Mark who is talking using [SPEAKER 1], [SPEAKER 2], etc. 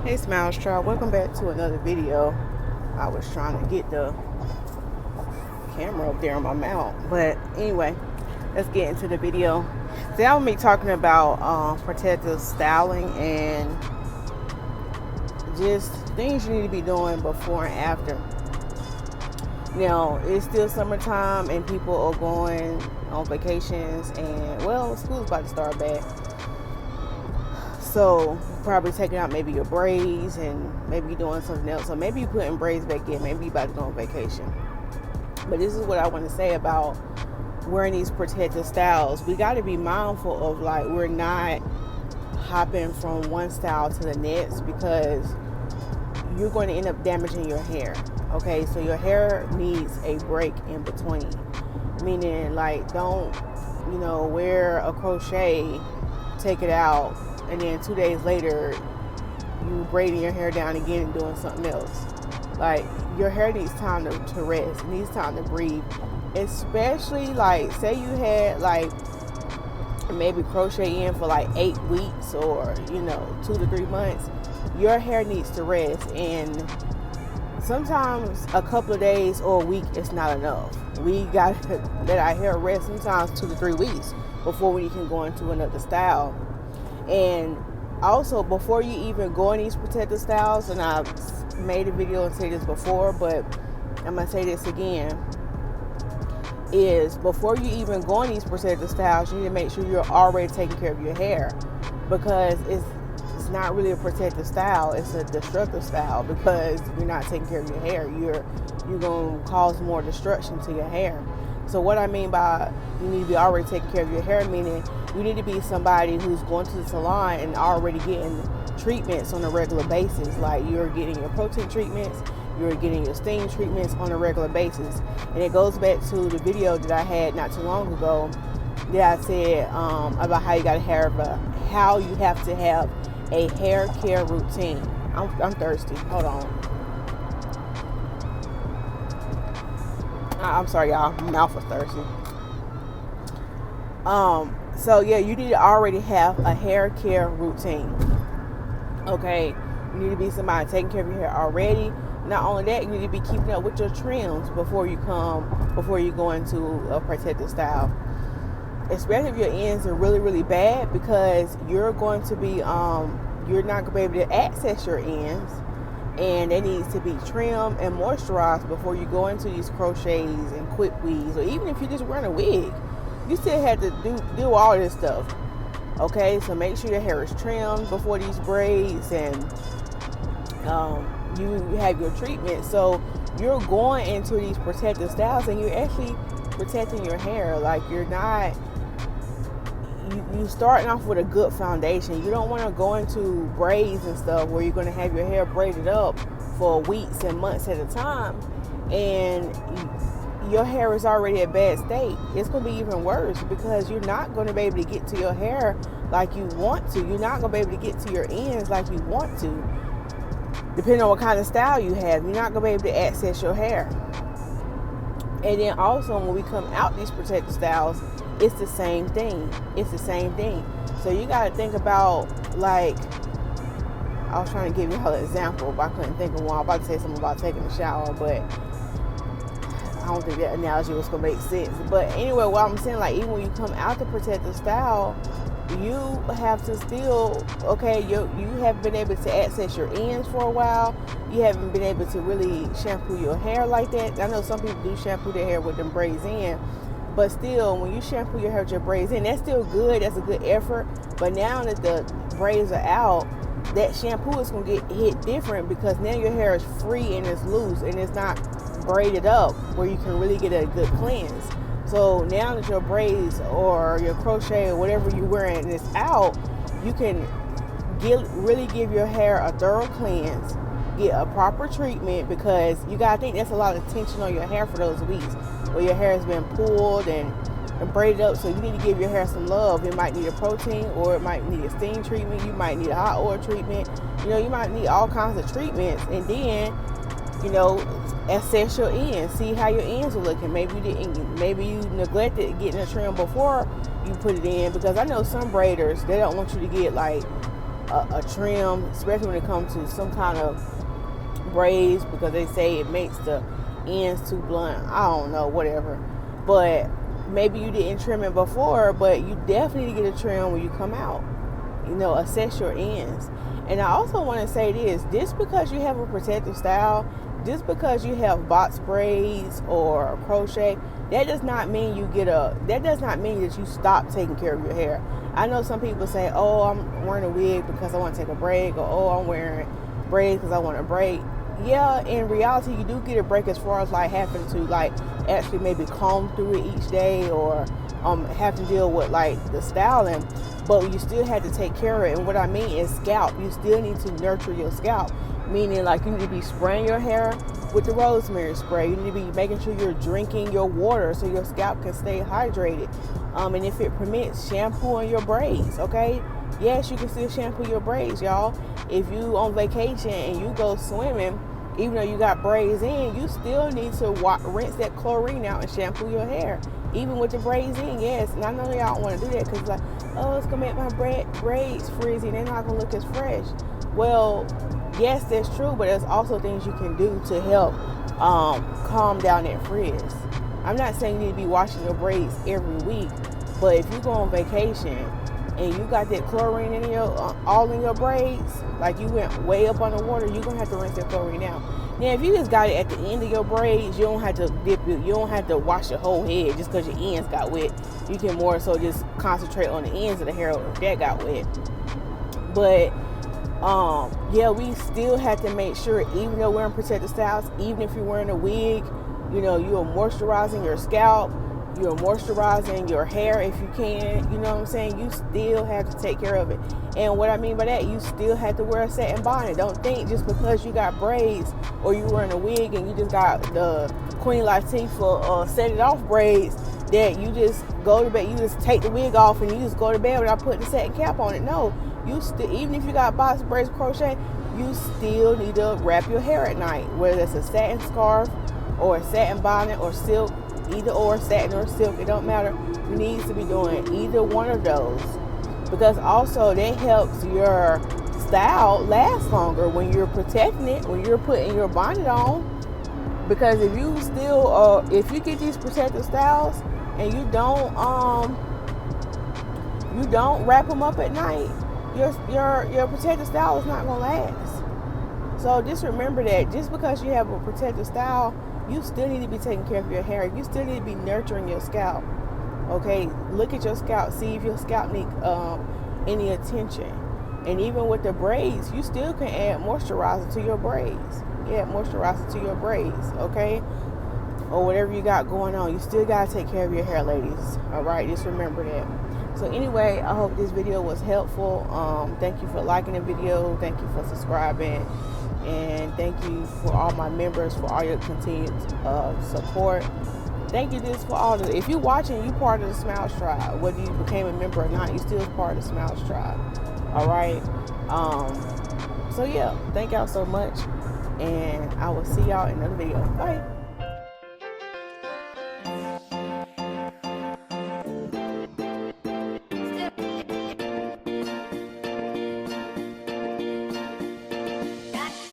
[SPEAKER 1] Hey Smiles Child, welcome back to another video. I was trying to get the camera up there on my mount, but anyway, let's get into the video. Today I'm going to be talking about protective styling and just things you need to be doing before and after. Now, it's still summertime and people are going on vacations and, well, school's about to start back. So probably taking out maybe your braids and maybe doing something else. So maybe you putting braids back in. Maybe you about to go on vacation. But this is what I want to say about wearing these protective styles. We got to be mindful of, like, we're not hopping from one style to the next, because you're going to end up damaging your hair. Okay, so your hair needs a break in between. Meaning, like, don't, wear a crochet, take it out, and then 2 days later you braiding your hair down again and doing something else. Like, your hair needs time to rest. It needs time to breathe. Especially, like, say you had, like, maybe crochet in for like 8 weeks or 2 to 3 months. Your hair needs to rest, and sometimes a couple of days or a week is not enough. We got to let our hair rest sometimes 2 to 3 weeks before we can go into another style. And also, before you even go in these protective styles, and I've made a video and said this before, but I'm going to say this again, is before you even go in these protective styles, you need to make sure you're already taking care of your hair, because it's not really a protective style, it's a destructive style, because you're not taking care of your hair. You're going to cause more destruction to your hair. So what I mean by you need to be already taking care of your hair, meaning you need to be somebody who's going to the salon and already getting treatments on a regular basis. Like, you're getting your protein treatments, you're getting your steam treatments on a regular basis. And it goes back to the video that I had not too long ago that I said about how you got to have how you have to have a hair care routine. I'm thirsty. Hold on. I'm sorry, y'all. My mouth was thirsty. So yeah, you need to already have a hair care routine. Okay, you need to be somebody taking care of your hair already. Not only that, you need to be keeping up with your trims before you go into a protective style. Especially if your ends are really, really bad, because you're going to be you're not going to be able to access your ends, and they need to be trimmed and moisturized before you go into these crochets and quick weaves, or even if you're just wearing a wig, you still have to do all this stuff. Okay, so make sure your hair is trimmed before these braids, and you have your treatment. So you're going into these protective styles and you're actually protecting your hair. Like, you're not, you starting off with a good foundation. You don't want to go into braids and stuff where you're going to have your hair braided up for weeks and months at a time, and your hair is already in a bad state. It's going to be even worse, because you're not going to be able to get to your hair like you want to. You're not going to be able to get to your ends like you want to. Depending on what kind of style you have, you're not going to be able to access your hair. And then also, when we come out these protective styles, it's the same thing. It's the same thing. So you got to think about, like, I was trying to give you an example, but I couldn't think of one. I was about to say something about taking a shower, but I don't think that analogy was going to make sense. But anyway, what I'm saying, like, even when you come out the protective style, you have to still, okay, you haven't been able to access your ends for a while. You haven't been able to really shampoo your hair like that. I know some people do shampoo their hair with them braids in, but still, when you shampoo your hair with your braids in, that's still good. That's a good effort. But now that the braids are out, that shampoo is going to get hit different, because now your hair is free and it's loose and it's not braided up where you can really get a good cleanse. So now that your braids or your crochet or whatever you're wearing is out, you can really give your hair a thorough cleanse, get a proper treatment, because you got to think that's a lot of tension on your hair for those weeks where your hair has been pulled and braided up. So you need to give your hair some love. It might need a protein, or it might need a steam treatment. You might need a hot oil treatment. You might need all kinds of treatments. And then, assess your ends. See how your ends are looking. Maybe you neglected getting a trim before you put it in, because I know some braiders, they don't want you to get like a trim, especially when it comes to some kind of braids, because they say it makes the ends too blunt. I don't know, whatever. But maybe you didn't trim it before, but you definitely get a trim when you come out. Assess your ends. And I also want to say this, just because you have a protective style, just because you have box braids or crochet, that does not mean that you stop taking care of your hair. I know some people say, oh, I'm wearing a wig because I want to take a break, or oh, I'm wearing braids because I want a break. Yeah, in reality, you do get a break as far as like having to like actually maybe comb through it each day, or have to deal with like the styling, but you still have to take care of it. And what I mean is scalp. You still need to nurture your scalp, meaning like you need to be spraying your hair with the rosemary spray. You need to be making sure you're drinking your water so your scalp can stay hydrated. And if it permits, shampooing your braids, okay? Yes, you can still shampoo your braids, y'all. If you on vacation and you go swimming, even though you got braids in, you still need to rinse that chlorine out and shampoo your hair, even with the braids in. Yes, and I know y'all don't want to do that because like, oh, it's gonna make my braids frizzy. They're not gonna look as fresh. Well, yes, that's true, but there's also things you can do to help calm down that frizz. I'm not saying you need to be washing your braids every week, but if you go on vacation and you got that chlorine in all in your braids, like you went way up on the water, you're gonna have to rinse that chlorine out. Now, if you just got it at the end of your braids, you don't have to you don't have to wash your whole head just because your ends got wet. You can more so just concentrate on the ends of the hair if that got wet. But yeah, we still have to make sure, even though we're wearing protective styles, even if you're wearing a wig, you are moisturizing your scalp, you're moisturizing your hair if you can, you know what I'm saying? You still have to take care of it. And what I mean by that, you still have to wear a satin bonnet. Don't think just because you got braids or you're wearing a wig and you just got the Queen Latifah set it off braids, that you just go to bed, you just take the wig off and you just go to bed without putting the satin cap on it. No, you still, even if you got box braids, crochet, you still need to wrap your hair at night, whether it's a satin scarf or a satin bonnet or silk, either or, satin or silk, it don't matter. You need to be doing either one of those, because also that helps your style last longer when you're protecting it, when you're putting your bonnet on. Because if you still if you get these protective styles and you don't wrap them up at night, your protective style is not gonna last. So just remember that just because you have a protective style, you still need to be taking care of your hair. You still need to be nurturing your scalp. Okay, look at your scalp, see if your scalp needs any attention. And even with the braids, you still can add moisturizer to your braids. Add moisturizer to your braids, okay? Or whatever you got going on. You still got to take care of your hair, ladies. All right, just remember that. So anyway, I hope this video was helpful. Thank you for liking the video. Thank you for subscribing. And thank you for all my members for all your continued support. Thank you just for all the, if you're watching, you part of the Smiles Tribe. Whether you became a member or not, you still part of the Smiles Tribe. All right. So yeah, thank y'all so much. And I will see y'all in another video. Bye.